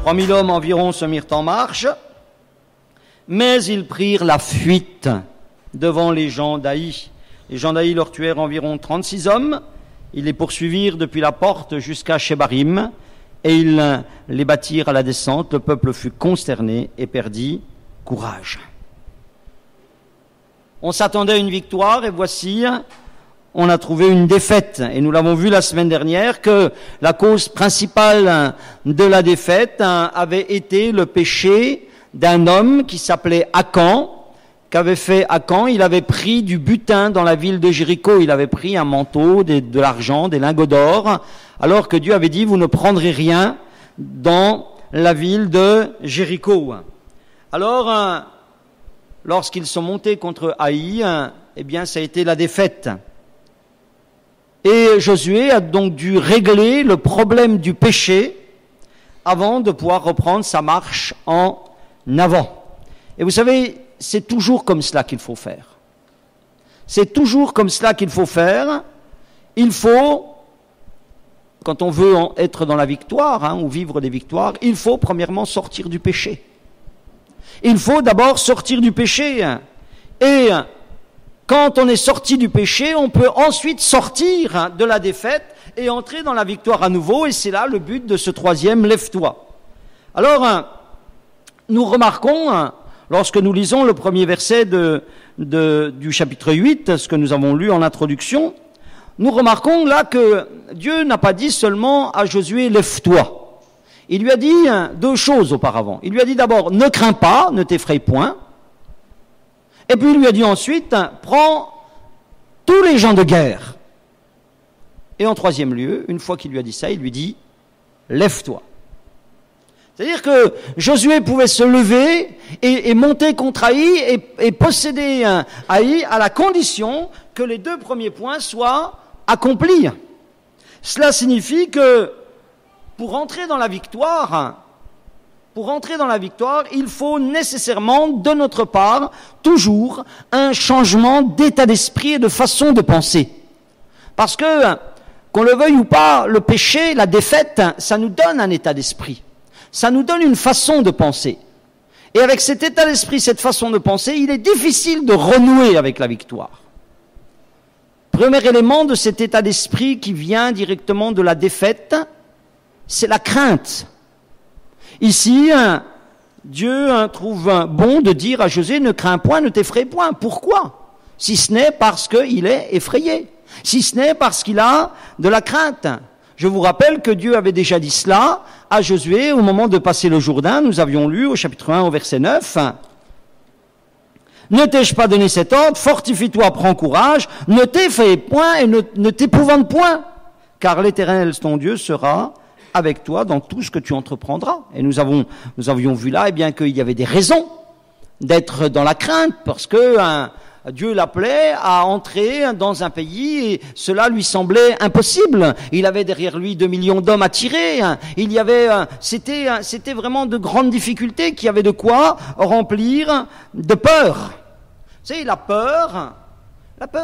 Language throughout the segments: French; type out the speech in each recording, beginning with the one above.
3000 hommes environ se mirent en marche, mais ils prirent la fuite devant les gens d'Aï. Les gens d'Aï leur tuèrent environ 36 hommes. Ils les poursuivirent depuis la porte jusqu'à Shebarim, et ils les battirent à la descente. Le peuple fut consterné et perdit courage. On s'attendait à une victoire, et voici, on a trouvé une défaite. Et nous l'avons vu la semaine dernière, que la cause principale de la défaite avait été le péché d'un homme qui s'appelait Akan. Qu'avait fait Akan? Il avait pris du butin dans la ville de Jéricho. Il avait pris un manteau, de l'argent, des lingots d'or, alors que Dieu avait dit, vous ne prendrez rien dans la ville de Jéricho. Alors, lorsqu'ils sont montés contre Haï, eh bien, ça a été la défaite. Et Josué a donc dû régler le problème du péché avant de pouvoir reprendre sa marche en avant. Et vous savez, c'est toujours comme cela qu'il faut faire. C'est toujours comme cela qu'il faut faire. Il faut, quand on veut être dans la victoire, ou vivre des victoires, il faut premièrement sortir du péché. Il faut d'abord sortir du péché. Et quand on est sorti du péché, on peut ensuite sortir de la défaite et entrer dans la victoire à nouveau. Et c'est là le but de ce troisième lève-toi. Alors, nous remarquons, lorsque nous lisons le premier verset du chapitre 8, ce que nous avons lu en introduction, nous remarquons là que Dieu n'a pas dit seulement à Josué, lève-toi. Il lui a dit deux choses auparavant. Il lui a dit d'abord, ne crains pas, ne t'effraie point. Et puis il lui a dit ensuite, prends tous les gens de guerre. Et en troisième lieu, une fois qu'il lui a dit ça, il lui dit, lève-toi. C'est-à-dire que Josué pouvait se lever et monter contre Haï et posséder Haï à la condition que les deux premiers points soient accomplis. Cela signifie que pour entrer dans la victoire, il faut nécessairement, de notre part, toujours un changement d'état d'esprit et de façon de penser. Parce que, qu'on le veuille ou pas, le péché, la défaite, ça nous donne un état d'esprit. Ça nous donne une façon de penser. Et avec cet état d'esprit, cette façon de penser, il est difficile de renouer avec la victoire. Premier élément de cet état d'esprit qui vient directement de la défaite, c'est la crainte. Ici, Dieu trouve bon de dire à Josué, ne crains point, ne t'effraie point. Pourquoi? Si ce n'est parce qu'il est effrayé. Si ce n'est parce qu'il a de la crainte. Je vous rappelle que Dieu avait déjà dit cela à Josué au moment de passer le Jourdain. Nous avions lu au chapitre 1 au verset 9. Ne t'ai-je pas donné cet ordre? Fortifie-toi, prends courage, ne t'effraie point et ne t'épouvante point, car l'Éternel ton Dieu sera avec toi dans tout ce que tu entreprendras. Et nous avions vu là, eh bien, qu'il y avait des raisons d'être dans la crainte, parce que Dieu l'appelait à entrer dans un pays et cela lui semblait impossible. Il avait derrière lui 2 millions d'hommes à tirer. Il y avait, c'était vraiment de grandes difficultés qui avaient de quoi remplir de peur. Vous savez, la peur,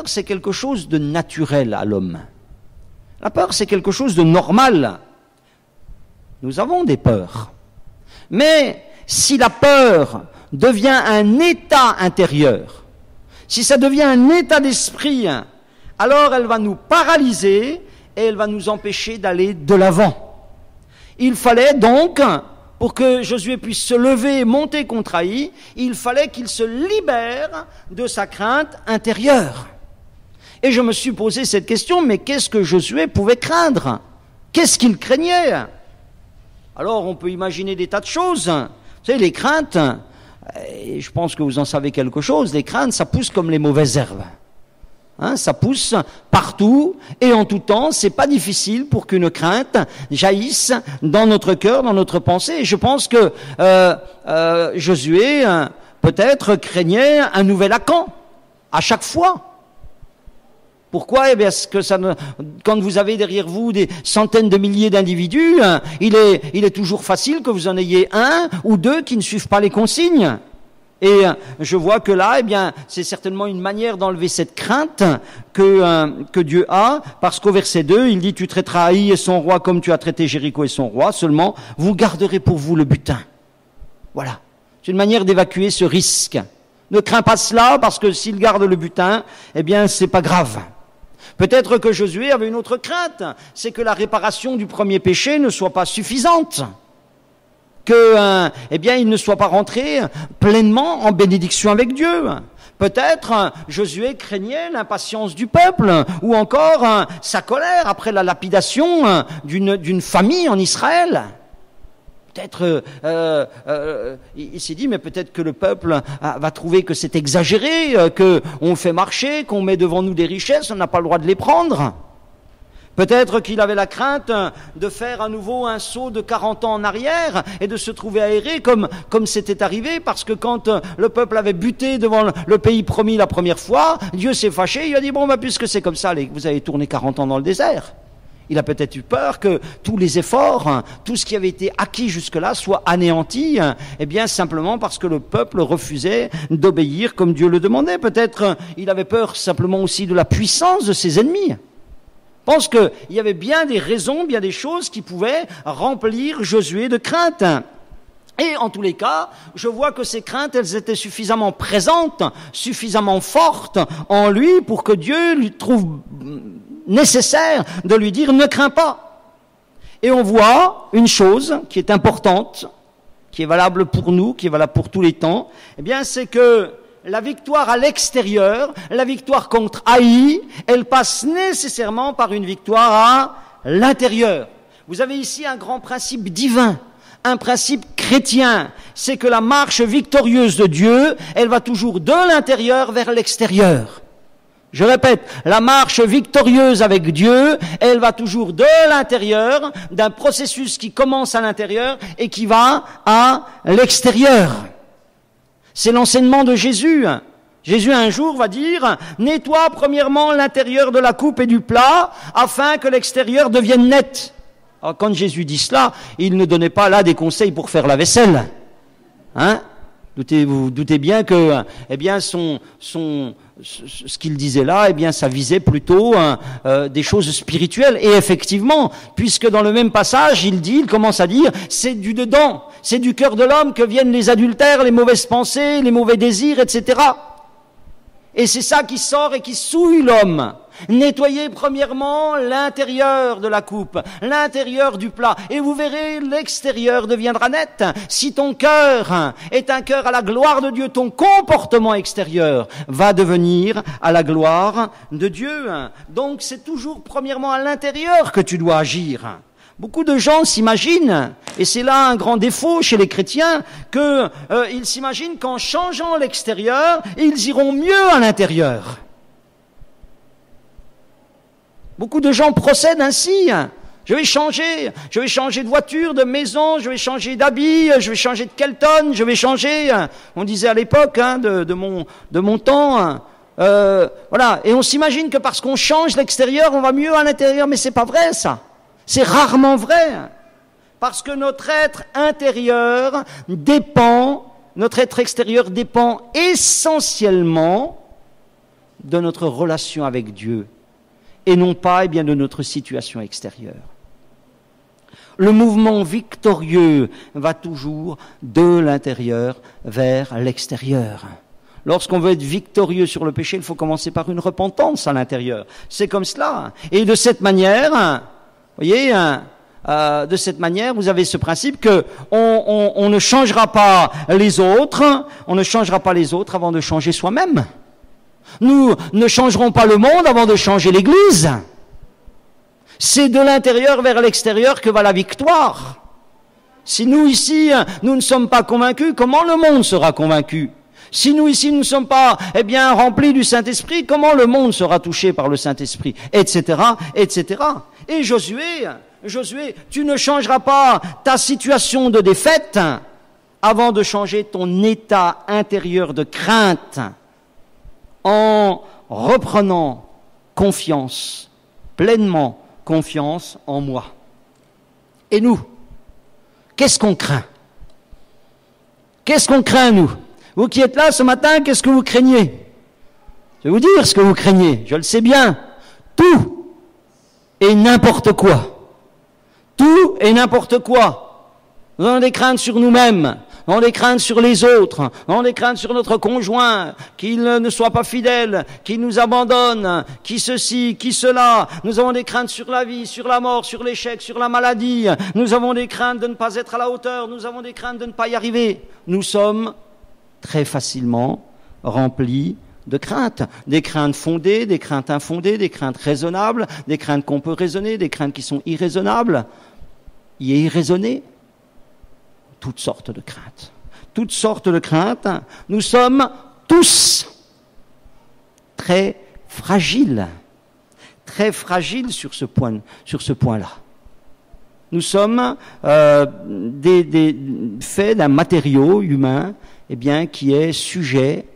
c'est quelque chose de naturel à l'homme. La peur, c'est quelque chose de normal. Nous avons des peurs. Mais si la peur devient un état intérieur, si ça devient un état d'esprit, alors elle va nous paralyser et elle va nous empêcher d'aller de l'avant. Il fallait donc, pour que Josué puisse se lever et monter contre Haï, il fallait qu'il se libère de sa crainte intérieure. Et je me suis posé cette question, mais qu'est-ce que Josué pouvait craindre? Qu'est-ce qu'il craignait? Alors on peut imaginer des tas de choses. Vous savez, les craintes, et je pense que vous en savez quelque chose, les craintes, ça pousse comme les mauvaises herbes. Ça pousse partout et en tout temps. C'est pas difficile pour qu'une crainte jaillisse dans notre cœur, dans notre pensée. Et je pense que Josué peut-être craignait un nouvel Akan à chaque fois. Pourquoi? Eh bien, parce que quand vous avez derrière vous des centaines de milliers d'individus, il est toujours facile que vous en ayez un ou deux qui ne suivent pas les consignes. Et je vois que là, eh bien, c'est certainement une manière d'enlever cette crainte que Dieu a, parce qu'au verset 2, il dit, tu traiteras Haï et son roi comme tu as traité Jéricho et son roi, seulement vous garderez pour vous le butin. Voilà. C'est une manière d'évacuer ce risque. Ne crains pas cela, parce que s'il garde le butin, eh bien, c'est pas grave. Peut-être que Josué avait une autre crainte, c'est que la réparation du premier péché ne soit pas suffisante. Eh bien, il ne soit pas rentré pleinement en bénédiction avec Dieu. Peut-être Josué craignait l'impatience du peuple, ou encore sa colère après la lapidation d'une famille en Israël. Peut-être, il s'est dit, mais peut-être que le peuple va trouver que c'est exagéré, qu'on fait marcher, qu'on met devant nous des richesses, on n'a pas le droit de les prendre. Peut-être qu'il avait la crainte de faire à nouveau un saut de 40 ans en arrière et de se trouver aéré comme c'était arrivé, parce que quand le peuple avait buté devant le pays promis la première fois, Dieu s'est fâché, il a dit, bon, puisque c'est comme ça, vous avez tourné 40 ans dans le désert. Il a peut-être eu peur que tous les efforts, tout ce qui avait été acquis jusque-là soit anéanti, eh bien simplement parce que le peuple refusait d'obéir comme Dieu le demandait. Peut-être il avait peur simplement aussi de la puissance de ses ennemis. Je pense qu'il y avait bien des raisons, bien des choses qui pouvaient remplir Josué de crainte. Et en tous les cas, je vois que ces craintes, elles étaient suffisamment présentes, suffisamment fortes en lui pour que Dieu lui trouve nécessaire de lui dire « ne crains pas ». Et on voit une chose qui est importante, qui est valable pour nous, qui est valable pour tous les temps, eh bien c'est que la victoire à l'extérieur, la victoire contre Haï, elle passe nécessairement par une victoire à l'intérieur. Vous avez ici un grand principe divin, un principe chrétien, c'est que la marche victorieuse de Dieu, elle va toujours de l'intérieur vers l'extérieur. Je répète, la marche victorieuse avec Dieu, elle va toujours de l'intérieur, d'un processus qui commence à l'intérieur et qui va à l'extérieur. C'est l'enseignement de Jésus. Jésus un jour va dire, nettoie premièrement l'intérieur de la coupe et du plat, afin que l'extérieur devienne net. Alors quand Jésus dit cela, il ne donnait pas là des conseils pour faire la vaisselle. Hein? Vous doutez bien que, eh bien, ce qu'il disait là, eh bien, ça visait plutôt des choses spirituelles. Et effectivement, puisque dans le même passage, il commence à dire, c'est du dedans, c'est du cœur de l'homme que viennent les adultères, les mauvaises pensées, les mauvais désirs, etc. Et c'est ça qui sort et qui souille l'homme. Nettoyez premièrement l'intérieur de la coupe, l'intérieur du plat, et vous verrez, l'extérieur deviendra net. Si ton cœur est un cœur à la gloire de Dieu, ton comportement extérieur va devenir à la gloire de Dieu. Donc c'est toujours premièrement à l'intérieur que tu dois agir. Beaucoup de gens s'imaginent, et c'est là un grand défaut chez les chrétiens, qu'ils s'imaginent qu'en changeant l'extérieur, ils iront mieux à l'intérieur. Beaucoup de gens procèdent ainsi. Je vais changer de voiture, de maison, je vais changer d'habit, je vais changer de Kelton, je vais changer. On disait à l'époque de mon temps, voilà. Et on s'imagine que parce qu'on change l'extérieur, on va mieux à l'intérieur, mais c'est pas vrai ça. C'est rarement vrai, parce que notre être extérieur dépend essentiellement de notre relation avec Dieu, et non pas, de notre situation extérieure. Le mouvement victorieux va toujours de l'intérieur vers l'extérieur. Lorsqu'on veut être victorieux sur le péché, il faut commencer par une repentance à l'intérieur. C'est comme cela. Et de cette manière, voyez, de cette manière, vous avez ce principe que on ne changera pas les autres, avant de changer soi-même. Nous ne changerons pas le monde avant de changer l'Église. C'est de l'intérieur vers l'extérieur que va la victoire. Si nous ici, nous ne sommes pas convaincus, comment le monde sera convaincu? Si nous ici ne sommes pas, remplis du Saint-Esprit, comment le monde sera touché par le Saint-Esprit, etc., etc. Et Josué, tu ne changeras pas ta situation de défaite avant de changer ton état intérieur de crainte en reprenant confiance, pleinement confiance en moi. Et nous, qu'est-ce qu'on craint? Qu'est-ce qu'on craint, nous? Vous qui êtes là ce matin, qu'est-ce que vous craignez? Je vais vous dire ce que vous craignez, je le sais bien. Tout et n'importe quoi. Tout et n'importe quoi. Nous avons des craintes sur nous-mêmes, nous avons des craintes sur les autres, nous avons des craintes sur notre conjoint, qu'il ne soit pas fidèle, qu'il nous abandonne, qui ceci, qui cela. Nous avons des craintes sur la vie, sur la mort, sur l'échec, sur la maladie. Nous avons des craintes de ne pas être à la hauteur, nous avons des craintes de ne pas y arriver. Nous sommes très facilement remplis de craintes, des craintes fondées, des craintes infondées, des craintes raisonnables, des craintes qu'on peut raisonner, des craintes qui sont irraisonnables. Y est irraisonné, toutes sortes de craintes. Toutes sortes de craintes. Nous sommes tous très fragiles sur ce point-là. Nous sommes faits d'un matériau humain, qui est sujet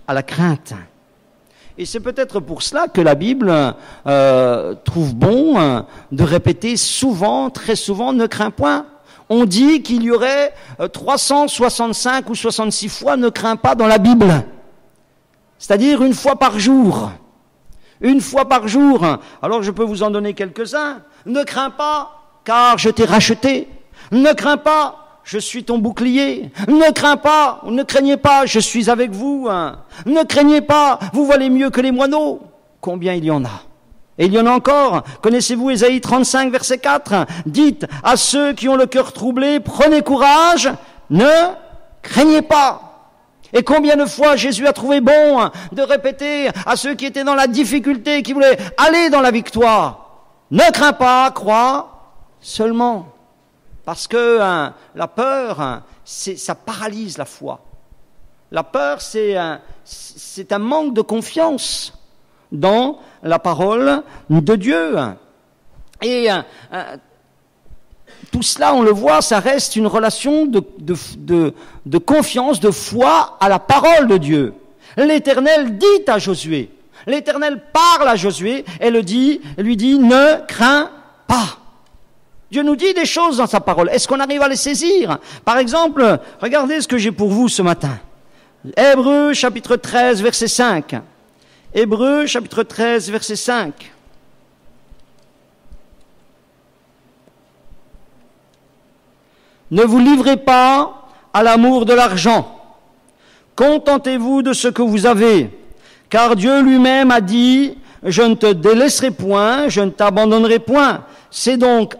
à la crainte. Et c'est peut-être pour cela que la Bible trouve bon de répéter souvent, très souvent, ne crains point. On dit qu'il y aurait 365 ou 66 fois ne crains pas dans la Bible. C'est-à-dire une fois par jour. Une fois par jour. Alors je peux vous en donner quelques-uns. Ne crains pas, car je t'ai racheté. Ne crains pas, je suis ton bouclier. Ne crains pas, ne craignez pas, je suis avec vous. Ne craignez pas, vous valez mieux que les moineaux. Combien il y en a? Et il y en a encore. Connaissez-vous Ésaïe 35, verset 4? Dites à ceux qui ont le cœur troublé, prenez courage, ne craignez pas. Et combien de fois Jésus a trouvé bon de répéter à ceux qui étaient dans la difficulté, qui voulaient aller dans la victoire, ne crains pas, crois seulement. Parce que la peur, ça paralyse la foi. La peur, c'est un manque de confiance dans la parole de Dieu. Et tout cela, on le voit, ça reste une relation de confiance, de foi à la parole de Dieu. L'Éternel dit à Josué, l'Éternel parle à Josué et lui dit, ne crains pas. Dieu nous dit des choses dans sa parole. Est-ce qu'on arrive à les saisir? Par exemple, regardez ce que j'ai pour vous ce matin. Hébreux chapitre 13, verset 5. Hébreux chapitre 13, verset 5. Ne vous livrez pas à l'amour de l'argent. Contentez-vous de ce que vous avez. Car Dieu lui-même a dit, je ne te délaisserai point, je ne t'abandonnerai point. C'est donc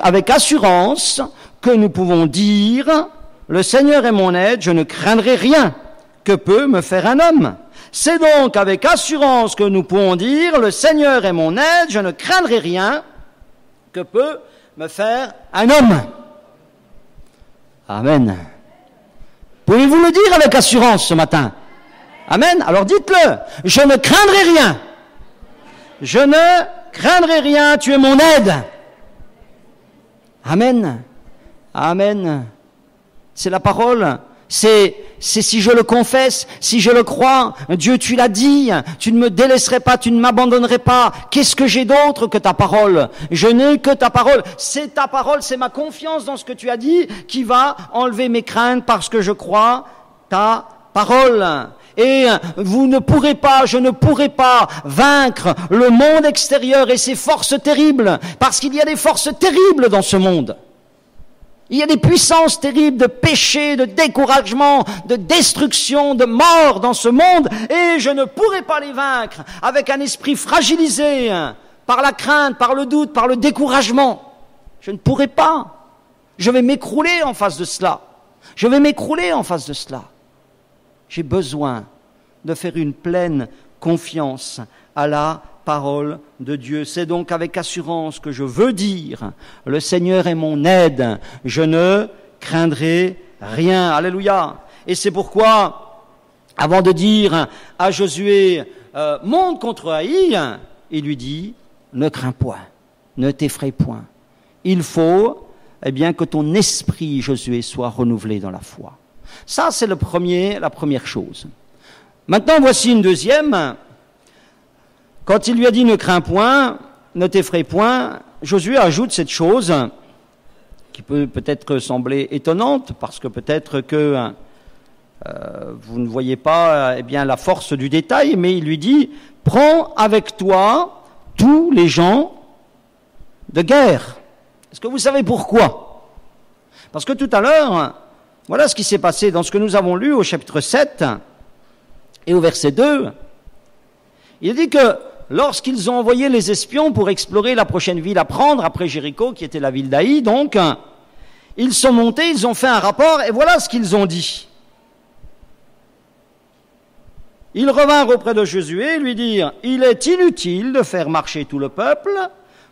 avec assurance que nous pouvons dire, le Seigneur est mon aide, je ne craindrai rien. Que peut me faire un homme? C'est donc avec assurance que nous pouvons dire, le Seigneur est mon aide, je ne craindrai rien. Que peut me faire un homme? Amen. Pouvez-vous le dire avec assurance ce matin? Amen. Alors dites-le. Je ne craindrai rien. Je ne craindrai rien, tu es mon aide. Amen. Amen. C'est la parole. C'est si je le confesse, si je le crois, Dieu, tu l'as dit, tu ne me délaisserais pas, tu ne m'abandonnerais pas. Qu'est-ce que j'ai d'autre que ta parole? Je n'ai que ta parole. C'est ta parole, c'est ma confiance dans ce que tu as dit qui va enlever mes craintes parce que je crois ta parole. Et vous ne pourrez pas, je ne pourrai pas vaincre le monde extérieur et ses forces terribles, parce qu'il y a des forces terribles dans ce monde. Il y a des puissances terribles de péché, de découragement, de destruction, de mort dans ce monde, et je ne pourrai pas les vaincre avec un esprit fragilisé par la crainte, par le doute, par le découragement. Je ne pourrai pas. Je vais m'écrouler en face de cela. Je vais m'écrouler en face de cela. J'ai besoin de faire une pleine confiance à la parole de Dieu. C'est donc avec assurance que je veux dire, le Seigneur est mon aide, je ne craindrai rien. Alléluia. Et c'est pourquoi, avant de dire à Josué, monte contre Haï, il lui dit, ne crains point, ne t'effraie point. Il faut, que ton esprit, Josué, soit renouvelé dans la foi. Ça, c'est la première chose. Maintenant, voici une deuxième. Quand il lui a dit « ne crains point, ne t'effraie point », Josué ajoute cette chose qui peut peut-être sembler étonnante, parce que peut-être que vous ne voyez pas eh bien, la force du détail, mais il lui dit, prends avec toi tous les gens de guerre. Est-ce que vous savez pourquoi? Parce que tout à l'heure, voilà ce qui s'est passé dans ce que nous avons lu au chapitre 7 et au verset 2. Il dit que lorsqu'ils ont envoyé les espions pour explorer la prochaine ville à prendre, après Jéricho, qui était la ville d'Aï, donc, ils sont montés, ils ont fait un rapport, et voilà ce qu'ils ont dit. Ils revinrent auprès de Josué et lui dirent, « Il est inutile de faire marcher tout le peuple,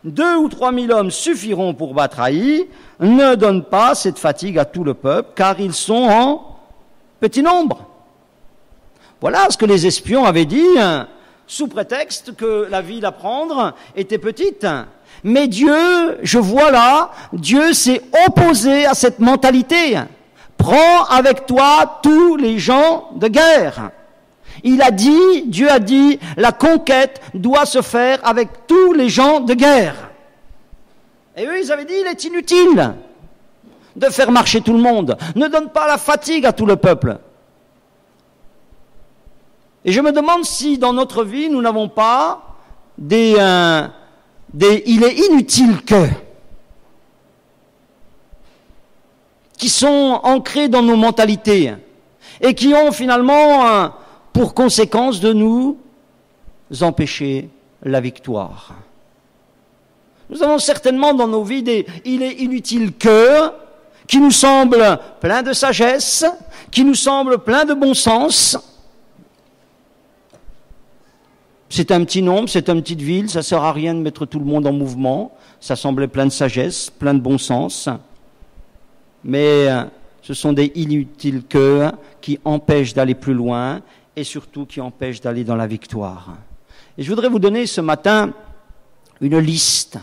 2 ou 3 000 hommes suffiront pour battre Haï, ne donne pas cette fatigue à tout le peuple, car ils sont en petit nombre. » Voilà ce que les espions avaient dit, sous prétexte que la ville à prendre était petite. Mais Dieu, je vois là, Dieu s'est opposé à cette mentalité. Prends avec toi tous les gens de guerre. Il a dit, Dieu a dit, la conquête doit se faire avec tous les gens de guerre. Et eux, ils avaient dit, il est inutile de faire marcher tout le monde. Ne donne pas la fatigue à tout le peuple. Et je me demande si dans notre vie, nous n'avons pas des il est inutile que, qui sont ancrés dans nos mentalités et qui ont finalement pour conséquence de nous empêcher la victoire. Nous avons certainement dans nos vies des il est inutile que, qui nous semblent pleins de sagesse, qui nous semblent pleins de bon sens. C'est un petit nombre, c'est une petite ville, ça ne sert à rien de mettre tout le monde en mouvement. Ça semblait plein de sagesse, plein de bon sens. Mais ce sont des inutiles que qui empêchent d'aller plus loin et surtout qui empêchent d'aller dans la victoire. Et je voudrais vous donner ce matin une liste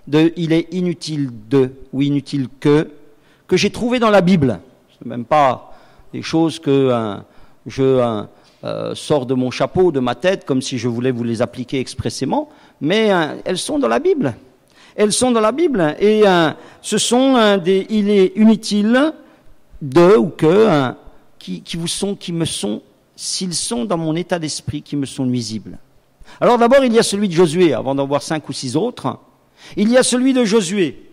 de « il est inutile de » ou « inutile que » j'ai trouvé dans la Bible. Ce n'est même pas des choses que je sors de mon chapeau, de ma tête, comme si je voulais vous les appliquer expressément, mais elles sont dans la Bible. Elles sont dans la Bible, et ce sont des « il est inutile de » ou que qui me sont, s'ils sont dans mon état d'esprit, qui me sont nuisibles. Alors d'abord, il y a celui de Josué, avant d'en voir 5 ou 6 autres. Il y a celui de Josué.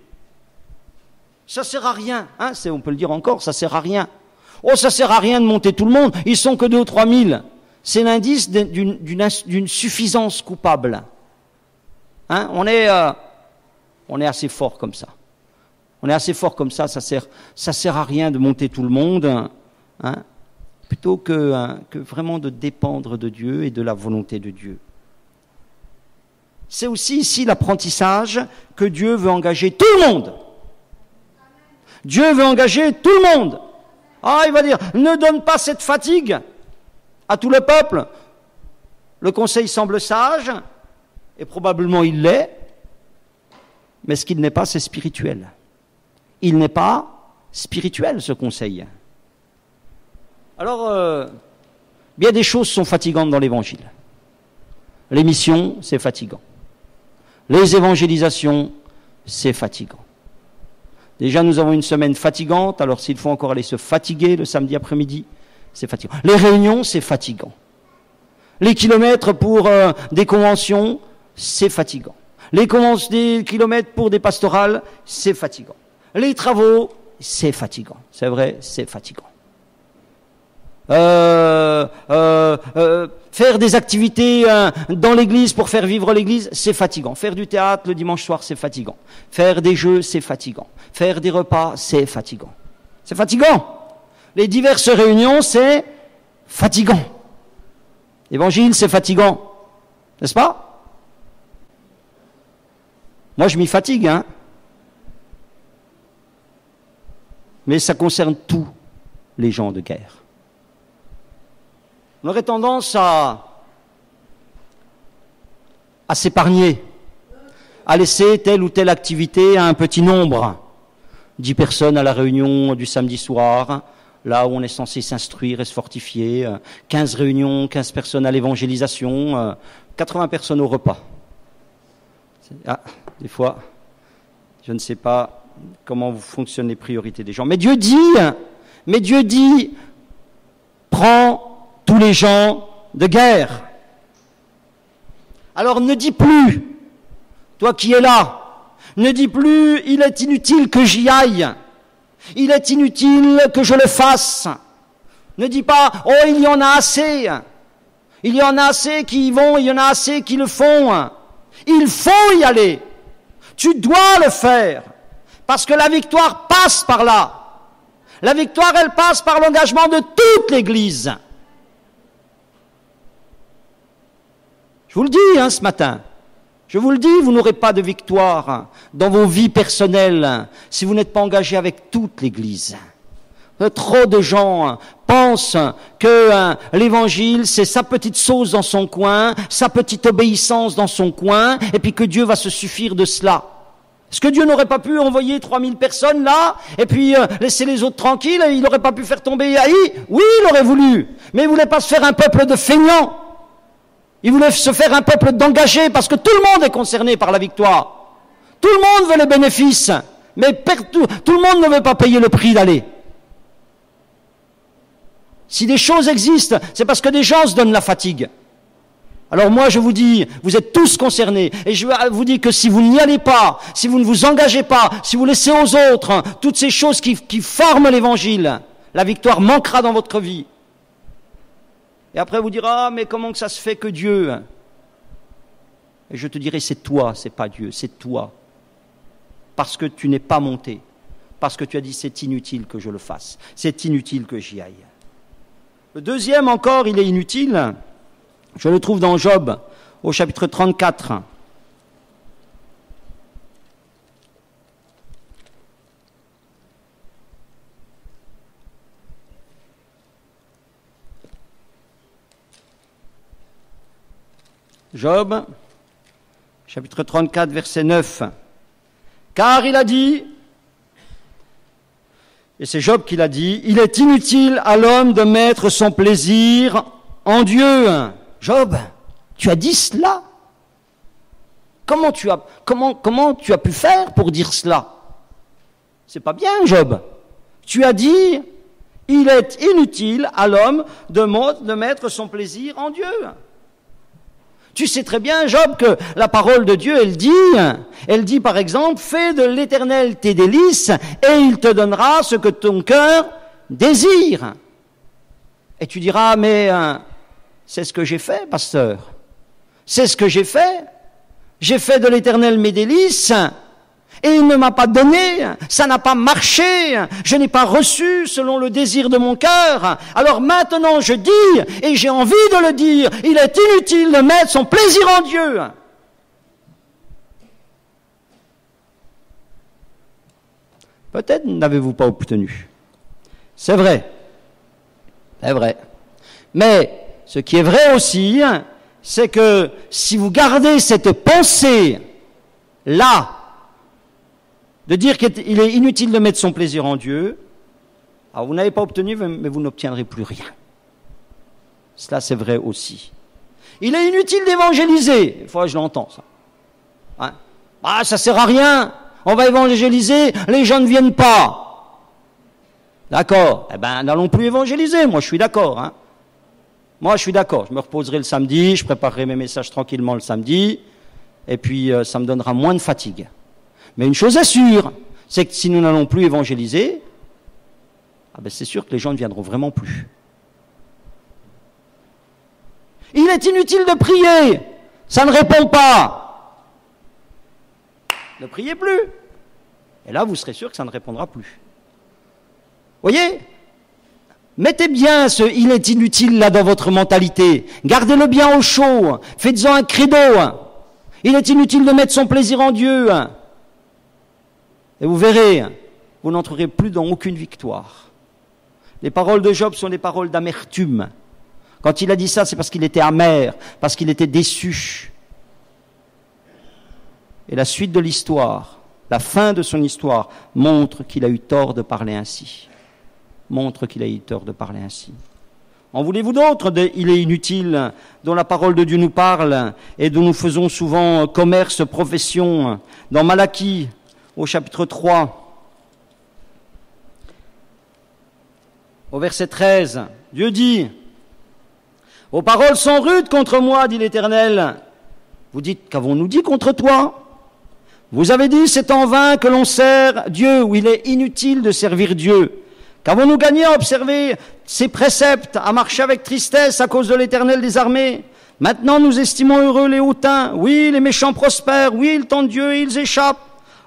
Ça sert à rien, hein, on peut le dire encore, ça sert à rien. Oh, ça sert à rien de monter tout le monde, ils sont que 2 ou 3 000. C'est l'indice d'une suffisance coupable. Hein, on est assez fort comme ça. On est assez fort comme ça sert à rien de monter tout le monde, hein, plutôt que vraiment de dépendre de Dieu et de la volonté de Dieu. C'est aussi ici l'apprentissage que Dieu veut engager tout le monde. Dieu veut engager tout le monde. Ah, il va dire, ne donne pas cette fatigue à tout le peuple. Le conseil semble sage, et probablement il l'est, mais ce qu'il n'est pas, c'est spirituel. Il n'est pas spirituel, ce conseil. Alors, bien des choses sont fatigantes dans l'Évangile. Les missions, c'est fatigant. Les évangélisations, c'est fatigant. Déjà, nous avons une semaine fatigante, alors s'il faut encore aller se fatiguer le samedi après-midi, c'est fatigant. Les réunions, c'est fatigant. Les kilomètres pour des conventions, c'est fatigant. Des kilomètres pour des pastorales, c'est fatigant. Les travaux, c'est fatigant. C'est vrai, c'est fatigant. Faire des activités dans l'église pour faire vivre l'église, c'est fatigant. Faire du théâtre le dimanche soir, c'est fatigant. Faire des jeux, c'est fatigant. Faire des repas, c'est fatigant. C'est fatigant. Les diverses réunions, c'est fatigant. L'évangile, c'est fatigant. N'est-ce pas? Moi, je m'y fatigue, hein. Mais ça concerne tous les gens de guerre. On aurait tendance à s'épargner, à laisser telle ou telle activité à un petit nombre. 10 personnes à la réunion du samedi soir, là où on est censé s'instruire et se fortifier. 15 réunions, 15 personnes à l'évangélisation, 80 personnes au repas. Ah, des fois, je ne sais pas comment fonctionnent les priorités des gens. Mais Dieu dit, prend tous les gens de guerre. Alors ne dis plus, toi qui es là, ne dis plus, il est inutile que j'y aille, il est inutile que je le fasse. Ne dis pas, oh il y en a assez, il y en a assez qui y vont, il y en a assez qui le font. Il faut y aller, tu dois le faire, parce que la victoire passe par là. La victoire, elle passe par l'engagement de toute l'Église. Je vous le dis ce matin, je vous le dis, vous n'aurez pas de victoire dans vos vies personnelles si vous n'êtes pas engagé avec toute l'Église. Trop de gens pensent que l'Évangile, c'est sa petite sauce dans son coin, sa petite obéissance dans son coin, et puis que Dieu va se suffire de cela. Est-ce que Dieu n'aurait pas pu envoyer 3000 personnes là, et puis laisser les autres tranquilles, et il n'aurait pas pu faire tomber Haï? Oui, il aurait voulu, mais il voulait pas se faire un peuple de feignants. Il voulait se faire un peuple d'engagés, parce que tout le monde est concerné par la victoire. Tout le monde veut les bénéfices, mais tout le monde ne veut pas payer le prix d'aller. Si des choses existent, c'est parce que des gens se donnent la fatigue. Alors moi je vous dis, vous êtes tous concernés, et je vous dis que si vous n'y allez pas, si vous ne vous engagez pas, si vous laissez aux autres toutes ces choses qui forment l'évangile, la victoire manquera dans votre vie. Et après vous direz, ah mais comment que ça se fait que Dieu? Et je te dirai, c'est toi, c'est pas Dieu, c'est toi. Parce que tu n'es pas monté, parce que tu as dit c'est inutile que je le fasse, c'est inutile que j'y aille. Le deuxième encore, il est inutile. Je le trouve dans Job, au chapitre 34. Job, chapitre 34, verset 9. Car il a dit, et c'est Job qui l'a dit, il est inutile à l'homme de mettre son plaisir en Dieu. Job, tu as dit cela? Comment tu as pu faire pour dire cela? C'est pas bien, Job. Tu as dit, il est inutile à l'homme de mettre son plaisir en Dieu. Tu sais très bien, Job, que la parole de Dieu, elle dit par exemple, fais de l'Éternel tes délices et il te donnera ce que ton cœur désire. Et tu diras, mais c'est ce que j'ai fait, pasteur. C'est ce que j'ai fait. J'ai fait de l'Éternel mes délices et il ne m'a pas donné. Ça n'a pas marché. Je n'ai pas reçu selon le désir de mon cœur. Alors maintenant je dis, et j'ai envie de le dire, il est inutile de mettre son plaisir en Dieu. Peut-être n'avez-vous pas obtenu. C'est vrai. C'est vrai. Mais ce qui est vrai aussi, c'est que si vous gardez cette pensée-là, de dire qu'il est inutile de mettre son plaisir en Dieu, alors vous n'avez pas obtenu, mais vous n'obtiendrez plus rien. Cela, c'est vrai aussi. Il est inutile d'évangéliser. Des fois, je l'entends, ça. Hein? Ah, ça sert à rien. On va évangéliser, les gens ne viennent pas. D'accord. Eh ben, n'allons plus évangéliser. Moi, je suis d'accord, hein. Moi, je suis d'accord. Je me reposerai le samedi, je préparerai mes messages tranquillement le samedi, et puis ça me donnera moins de fatigue. Mais une chose est sûre, c'est que si nous n'allons plus évangéliser, c'est sûr que les gens ne viendront vraiment plus. Il est inutile de prier, ça ne répond pas. Ne priez plus. Et là, vous serez sûr que ça ne répondra plus. Voyez ? Mettez bien ce « il est inutile » là dans votre mentalité. Gardez-le bien au chaud. Faites-en un credo. Il est inutile de mettre son plaisir en Dieu. Et vous verrez, vous n'entrerez plus dans aucune victoire. Les paroles de Job sont des paroles d'amertume. Quand il a dit ça, c'est parce qu'il était amer, parce qu'il était déçu. Et la suite de l'histoire, la fin de son histoire, montre qu'il a eu tort de parler ainsi. Montre qu'il a eu tort de parler ainsi. En voulez-vous d'autres il est inutile, dont la parole de Dieu nous parle et dont nous faisons souvent commerce, profession, dans Malachie, au chapitre 3. Au verset 13, Dieu dit, « Vos paroles sont rudes contre moi, dit l'Éternel. Vous dites, qu'avons-nous dit contre toi? Vous avez dit, c'est en vain que l'on sert Dieu, ou il est inutile de servir Dieu. Qu'avons-nous gagné à observer ses préceptes, à marcher avec tristesse à cause de l'Éternel des armées? Maintenant nous estimons heureux les hautains. Oui, les méchants prospèrent. Oui, ils tentent Dieu et ils échappent. »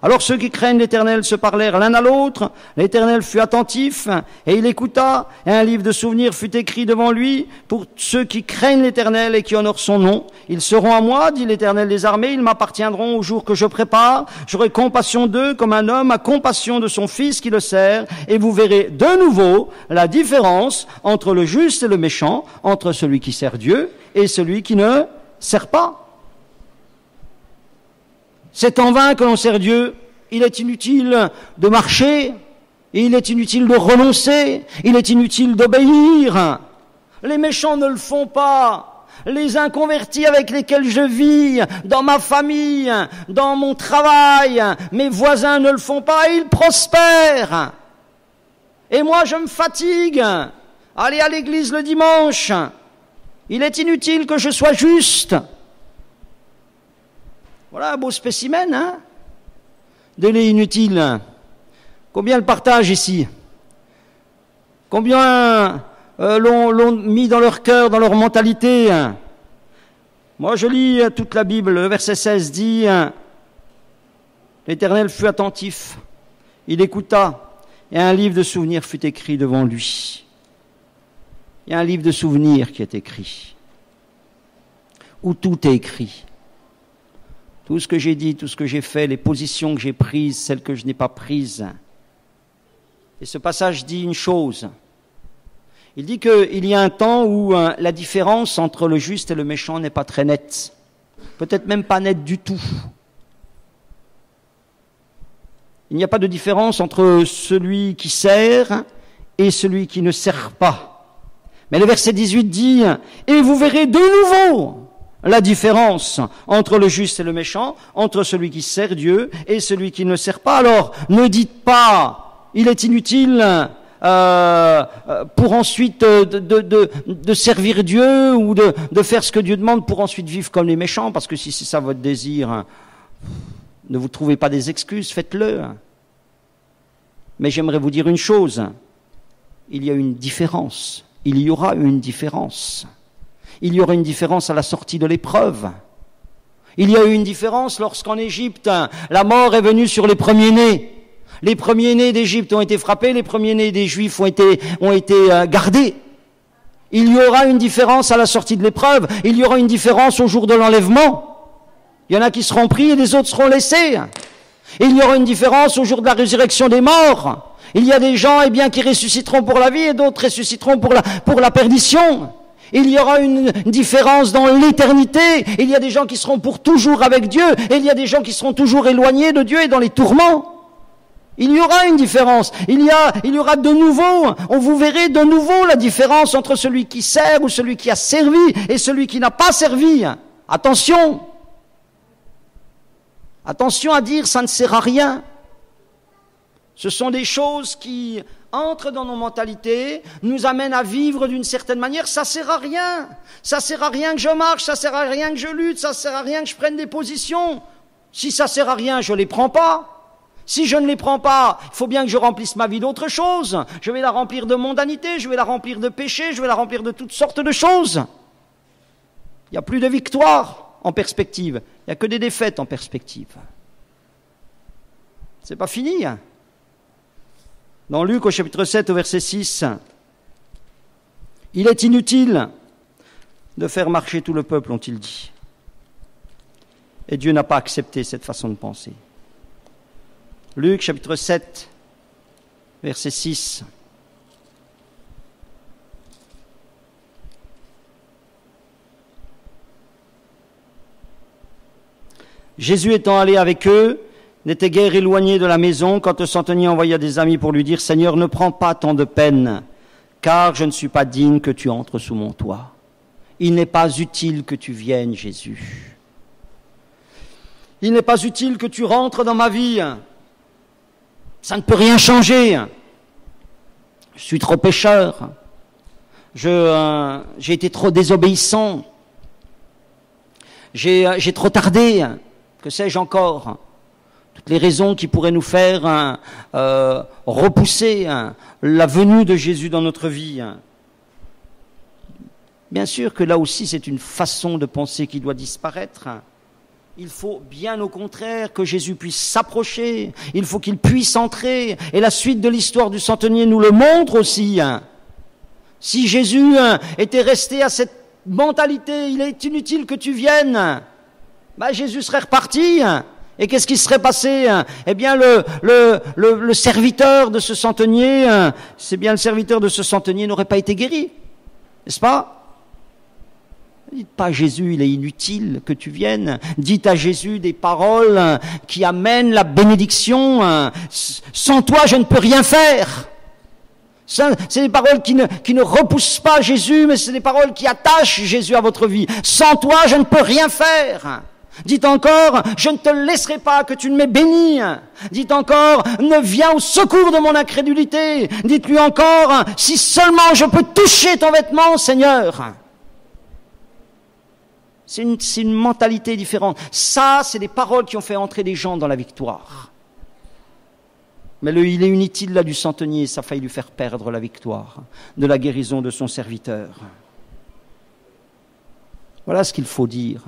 Alors ceux qui craignent l'Éternel se parlèrent l'un à l'autre. L'Éternel fut attentif et il écouta. Et un livre de souvenirs fut écrit devant lui pour ceux qui craignent l'Éternel et qui honorent son nom. Ils seront à moi, dit l'Éternel des armées. Ils m'appartiendront au jour que je prépare. J'aurai compassion d'eux comme un homme a compassion de son fils qui le sert. Et vous verrez de nouveau la différence entre le juste et le méchant, entre celui qui sert Dieu et celui qui ne sert pas. C'est en vain que l'on sert Dieu. Il est inutile de marcher. Il est inutile de renoncer. Il est inutile d'obéir. Les méchants ne le font pas. Les inconvertis avec lesquels je vis, dans ma famille, dans mon travail, mes voisins ne le font pas et ils prospèrent. Et moi je me fatigue. Aller à l'église le dimanche. Il est inutile que je sois juste. Voilà un beau spécimen, hein, de l'inutile. Combien le partagent ici? Combien l'ont mis dans leur cœur, dans leur mentalité? Moi, je lis toute la Bible. Le verset 16 dit, « L'Éternel fut attentif, il écouta, et un livre de souvenirs fut écrit devant lui. » Il y a un livre de souvenirs qui est écrit, où tout est écrit. Tout ce que j'ai dit, tout ce que j'ai fait, les positions que j'ai prises, celles que je n'ai pas prises. Et ce passage dit une chose. Il dit qu'il y a un temps où la différence entre le juste et le méchant n'est pas très nette. Peut-être même pas nette du tout. Il n'y a pas de différence entre celui qui sert et celui qui ne sert pas. Mais le verset 18 dit « Et vous verrez de nouveau la différence entre le juste et le méchant, entre celui qui sert Dieu et celui qui ne le sert pas. » Alors, ne dites pas, il est inutile pour ensuite de servir Dieu ou de faire ce que Dieu demande pour ensuite vivre comme les méchants, parce que si c'est ça votre désir, ne vous trouvez pas des excuses, faites-le. Mais j'aimerais vous dire une chose, il y a une différence, il y aura une différence. Il y aura une différence à la sortie de l'épreuve. Il y a eu une différence lorsqu'en Égypte, la mort est venue sur les premiers-nés. Les premiers-nés d'Égypte ont été frappés, les premiers-nés des Juifs ont été gardés. Il y aura une différence à la sortie de l'épreuve. Il y aura une différence au jour de l'enlèvement. Il y en a qui seront pris et les autres seront laissés. Il y aura une différence au jour de la résurrection des morts. Il y a des gens qui ressusciteront pour la vie et d'autres ressusciteront pour la perdition. Il y aura une différence dans l'éternité. Il y a des gens qui seront pour toujours avec Dieu et il y a des gens qui seront toujours éloignés de Dieu et dans les tourments. Il y aura une différence. Il y aura de nouveau, vous verrez de nouveau la différence entre celui qui sert ou celui qui a servi et celui qui n'a pas servi. Attention. Attention à dire ça ne sert à rien. Ce sont des choses qui entrent dans nos mentalités, nous amènent à vivre d'une certaine manière. Ça sert à rien. Ça sert à rien que je marche, ça sert à rien que je lutte, ça sert à rien que je prenne des positions. Si ça sert à rien, je les prends pas. Si je ne les prends pas, il faut bien que je remplisse ma vie d'autre chose. Je vais la remplir de mondanité, je vais la remplir de péché, je vais la remplir de toutes sortes de choses. Il n'y a plus de victoire en perspective. Il n'y a que des défaites en perspective. C'est pas fini, hein. Dans Luc au chapitre 7 au verset 6, il est inutile de faire marcher tout le peuple, ont-ils dit. Et Dieu n'a pas accepté cette façon de penser. Luc chapitre 7, verset 6. Jésus étant allé avec eux, n'était guère éloigné de la maison quand le centenier envoya des amis pour lui dire « Seigneur, ne prends pas tant de peine, car je ne suis pas digne que tu entres sous mon toit. Il n'est pas utile que tu viennes, Jésus. Il n'est pas utile que tu rentres dans ma vie. Ça ne peut rien changer. Je suis trop pécheur. J'ai été trop désobéissant. J'ai trop tardé. Que sais-je encore? Toutes les raisons qui pourraient nous faire repousser la venue de Jésus dans notre vie. Bien sûr que là aussi, c'est une façon de penser qui doit disparaître. Il faut bien au contraire que Jésus puisse s'approcher. Il faut qu'il puisse entrer. Et la suite de l'histoire du centenier nous le montre aussi. Si Jésus était resté à cette mentalité, il est inutile que tu viennes, Jésus serait reparti. Et qu'est-ce qui serait passé? Eh bien, le serviteur de ce centenier, c'est bien le serviteur de ce centenier n'aurait pas été guéri. N'est-ce pas? Dites pas à Jésus, il est inutile que tu viennes. Dites à Jésus des paroles qui amènent la bénédiction. Sans toi, je ne peux rien faire. C'est des paroles qui ne repoussent pas Jésus, mais c'est des paroles qui attachent Jésus à votre vie. Sans toi, je ne peux rien faire. Dites encore, je ne te laisserai pas que tu ne m'aies béni. Dites encore, ne viens au secours de mon incrédulité. Dites-lui encore, si seulement je peux toucher ton vêtement, Seigneur. C'est une mentalité différente. Ça, c'est des paroles qui ont fait entrer des gens dans la victoire. Mais il est inutile là du centenier, ça a failli lui faire perdre la victoire de la guérison de son serviteur. Voilà ce qu'il faut dire.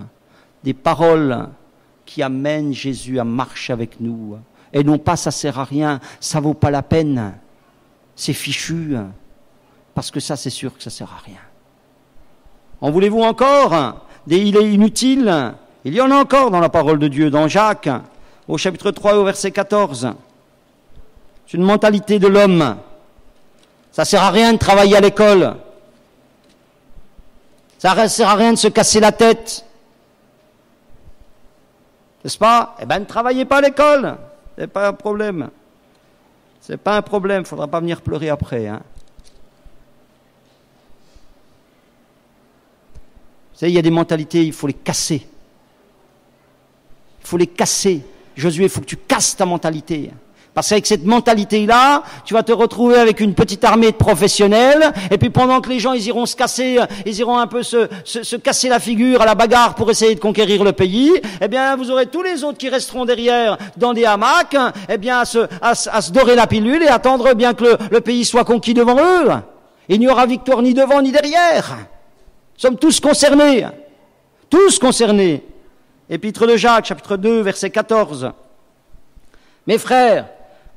Des paroles qui amènent Jésus à marcher avec nous. Et non pas ça sert à rien, ça vaut pas la peine, c'est fichu, parce que ça c'est sûr que ça sert à rien. En voulez-vous encore? Il est inutile. Il y en a encore dans la parole de Dieu, dans Jacques, au chapitre 3 et au verset 14. C'est une mentalité de l'homme. Ça sert à rien de travailler à l'école. Ça sert à rien de se casser la tête. N'est-ce pas? Eh bien, ne travaillez pas à l'école. C'est pas un problème. C'est pas un problème. Il ne faudra pas venir pleurer après. Vous savez, il y a des mentalités, il faut les casser. Il faut les casser. Josué, il faut que tu casses ta mentalité. Parce qu'avec cette mentalité-là, tu vas te retrouver avec une petite armée de professionnels, et puis pendant que les gens ils iront se casser, ils iront un peu se casser la figure à la bagarre pour essayer de conquérir le pays, eh bien vous aurez tous les autres qui resteront derrière dans des hamacs, eh bien à se dorer la pilule et attendre bien que le pays soit conquis devant eux. Il n'y aura victoire ni devant ni derrière. Nous sommes tous concernés. Tous concernés. Épître de Jacques, chapitre 2, verset 14. Mes frères,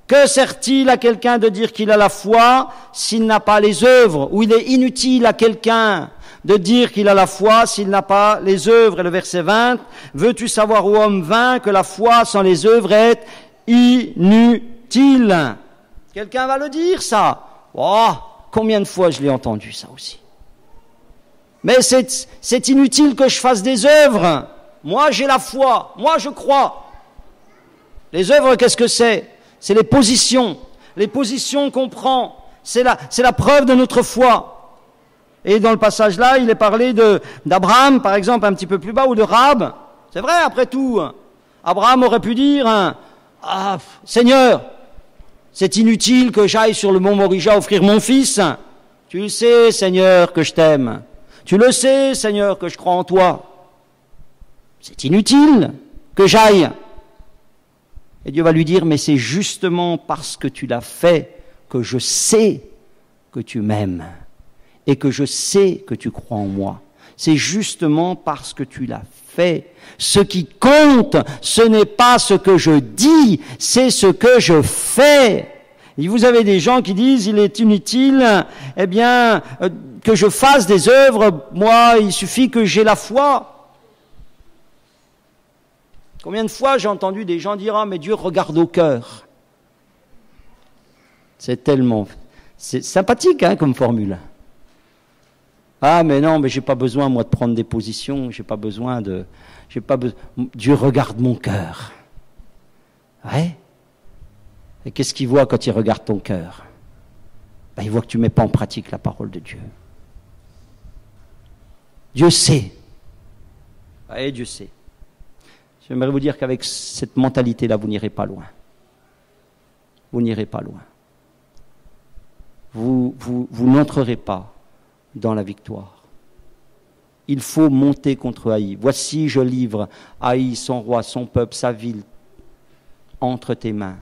que sert-il à quelqu'un de dire qu'il a la foi s'il n'a pas les œuvres? Ou il est inutile à quelqu'un de dire qu'il a la foi s'il n'a pas les œuvres? Et le verset 20, veux-tu savoir, ô homme vain, que la foi sans les œuvres est inutile? Quelqu'un va le dire, ça. Oh, combien de fois je l'ai entendu, ça aussi. Mais c'est inutile que je fasse des œuvres. Moi, j'ai la foi. Moi, je crois. Les œuvres, qu'est-ce que c'est? C'est les positions qu'on prend. C'est la preuve de notre foi. Et dans le passage là, il est parlé d'Abraham, par exemple, un petit peu plus bas, ou de Rahab. C'est vrai, après tout. Abraham aurait pu dire, Seigneur, c'est inutile que j'aille sur le mont Morija offrir mon fils. Tu le sais, Seigneur, que je t'aime. Tu le sais, Seigneur, que je crois en toi. C'est inutile que j'aille. Et Dieu va lui dire, mais c'est justement parce que tu l'as fait que je sais que tu m'aimes et que je sais que tu crois en moi. C'est justement parce que tu l'as fait. Ce qui compte, ce n'est pas ce que je dis, c'est ce que je fais. Et vous avez des gens qui disent, il est inutile, que je fasse des œuvres, moi, il suffit que j'ai la foi. Combien de fois j'ai entendu des gens dire « Ah, mais Dieu regarde au cœur ». C'est sympathique comme formule. Ah, mais non, mais j'ai pas besoin, moi, de prendre des positions, Dieu regarde mon cœur. Ouais. Et qu'est-ce qu'il voit quand il regarde ton cœur? Il voit que tu mets pas en pratique la parole de Dieu. Dieu sait. Ouais, Dieu sait. J'aimerais vous dire qu'avec cette mentalité-là, vous n'irez pas loin. Vous n'irez pas loin. vous n'entrerez pas dans la victoire. Il faut monter contre Haï. Voici, je livre Haï, son roi, son peuple, sa ville, entre tes mains.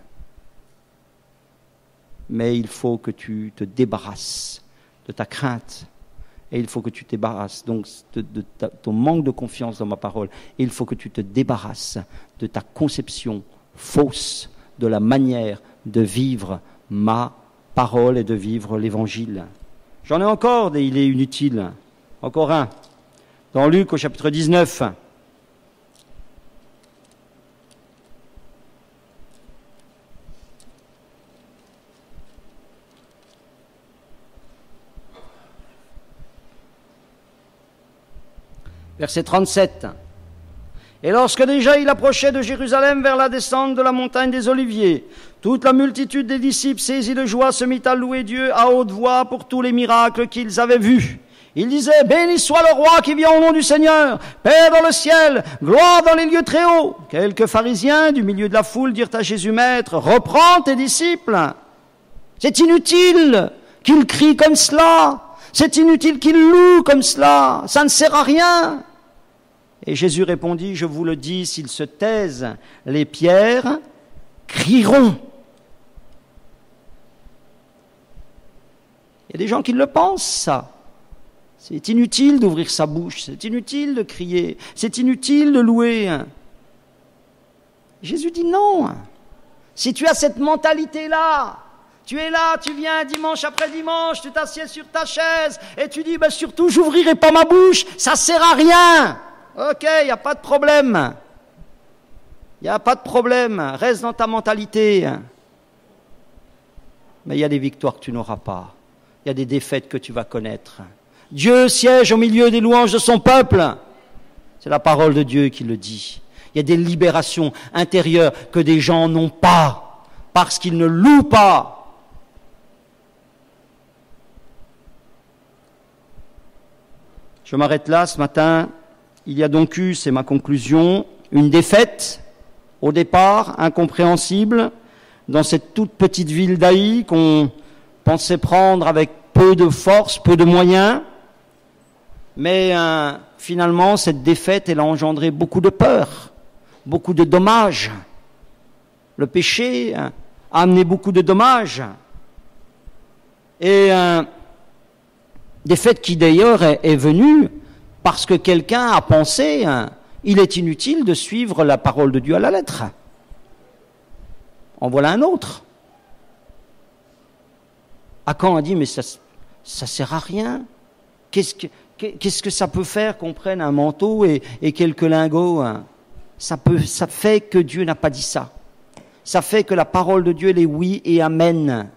Mais il faut que tu te débarrasses de ta crainte. Et il faut que tu te débarrasses donc de ton manque de confiance dans ma parole. Et il faut que tu te débarrasses de ta conception fausse de la manière de vivre ma parole et de vivre l'évangile. J'en ai encore des il est inutile. Encore un. Dans Luc au chapitre 19. Verset 37. Et lorsque déjà il approchait de Jérusalem vers la descente de la montagne des Oliviers, toute la multitude des disciples saisis de joie se mit à louer Dieu à haute voix pour tous les miracles qu'ils avaient vus. Ils disaient, béni soit le roi qui vient au nom du Seigneur, paix dans le ciel, gloire dans les lieux très hauts. Quelques pharisiens du milieu de la foule dirent à Jésus, Maître, reprends tes disciples. C'est inutile qu'ils crient comme cela. C'est inutile qu'ils louent comme cela. Ça ne sert à rien. Et Jésus répondit, je vous le dis, s'ils se taisent, les pierres crieront. Il y a des gens qui le pensent, ça. C'est inutile d'ouvrir sa bouche, c'est inutile de crier, c'est inutile de louer. Jésus dit non. Si tu as cette mentalité-là, tu es là, tu viens dimanche après dimanche, tu t'assieds sur ta chaise et tu dis, surtout, j'ouvrirai pas ma bouche, ça sert à rien. Ok, il n'y a pas de problème. Il n'y a pas de problème. Reste dans ta mentalité. Mais il y a des victoires que tu n'auras pas. Il y a des défaites que tu vas connaître. Dieu siège au milieu des louanges de son peuple. C'est la parole de Dieu qui le dit. Il y a des libérations intérieures que des gens n'ont pas parce qu'ils ne louent pas. Je m'arrête là ce matin. Il y a donc eu, c'est ma conclusion, une défaite, au départ, incompréhensible, dans cette toute petite ville d'Haï qu'on pensait prendre avec peu de force, peu de moyens. Mais finalement, cette défaite, elle a engendré beaucoup de peur, beaucoup de dommages. Le péché a amené beaucoup de dommages. Et défaite qui d'ailleurs est venue parce que quelqu'un a pensé, il est inutile de suivre la parole de Dieu à la lettre. En voilà un autre. Akan a dit, mais ça sert à rien. Qu'est-ce que ça peut faire qu'on prenne un manteau et quelques lingots? Ça fait que Dieu n'a pas dit ça. Ça fait que la parole de Dieu, elle est oui et amen.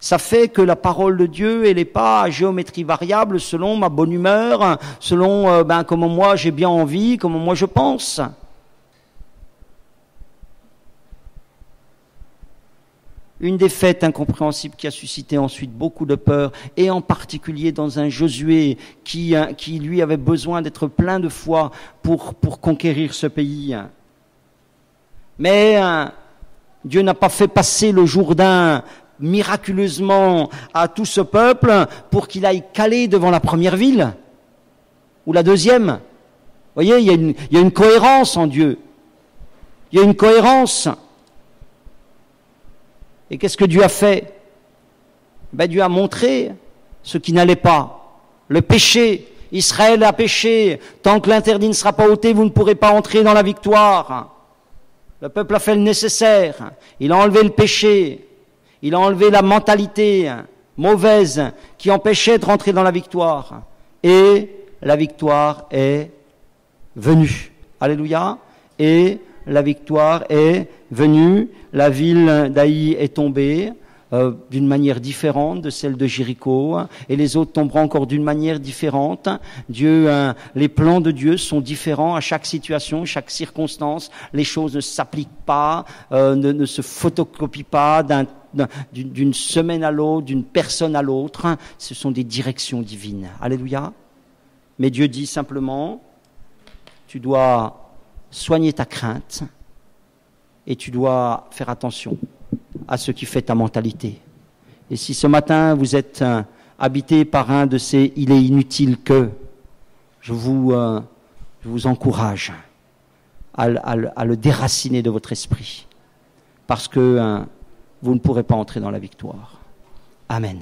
Ça fait que la parole de Dieu, elle n'est pas à géométrie variable selon ma bonne humeur, selon comment moi j'ai bien envie, comment moi je pense. Une défaite incompréhensible qui a suscité ensuite beaucoup de peur, et en particulier dans un Josué qui lui avait besoin d'être plein de foi pour conquérir ce pays. Mais Dieu n'a pas fait passer le Jourdain miraculeusement à tout ce peuple pour qu'il aille caler devant la première ville ou la deuxième. Vous voyez, il y a une cohérence en Dieu. Il y a une cohérence. Et qu'est-ce que Dieu a fait? Dieu a montré ce qui n'allait pas. Le péché. Israël a péché. Tant que l'interdit ne sera pas ôté, vous ne pourrez pas entrer dans la victoire. Le peuple a fait le nécessaire. Il a enlevé le péché. Il a enlevé la mentalité mauvaise qui empêchait de rentrer dans la victoire. Et la victoire est venue. Alléluia. Et la victoire est venue. La ville d'Haï est tombée d'une manière différente de celle de Jéricho. Et les autres tomberont encore d'une manière différente. Les plans de Dieu sont différents à chaque situation, chaque circonstance. Les choses ne s'appliquent pas, ne se photocopient pas d'une semaine à l'autre, d'une personne à l'autre. Ce sont des directions divines. Alléluia. Mais Dieu dit simplement, tu dois soigner ta crainte et tu dois faire attention à ce qui fait ta mentalité. Et si ce matin vous êtes habité par un de ces « il est inutile que », je vous encourage à le déraciner de votre esprit, parce que vous ne pourrez pas entrer dans la victoire. Amen.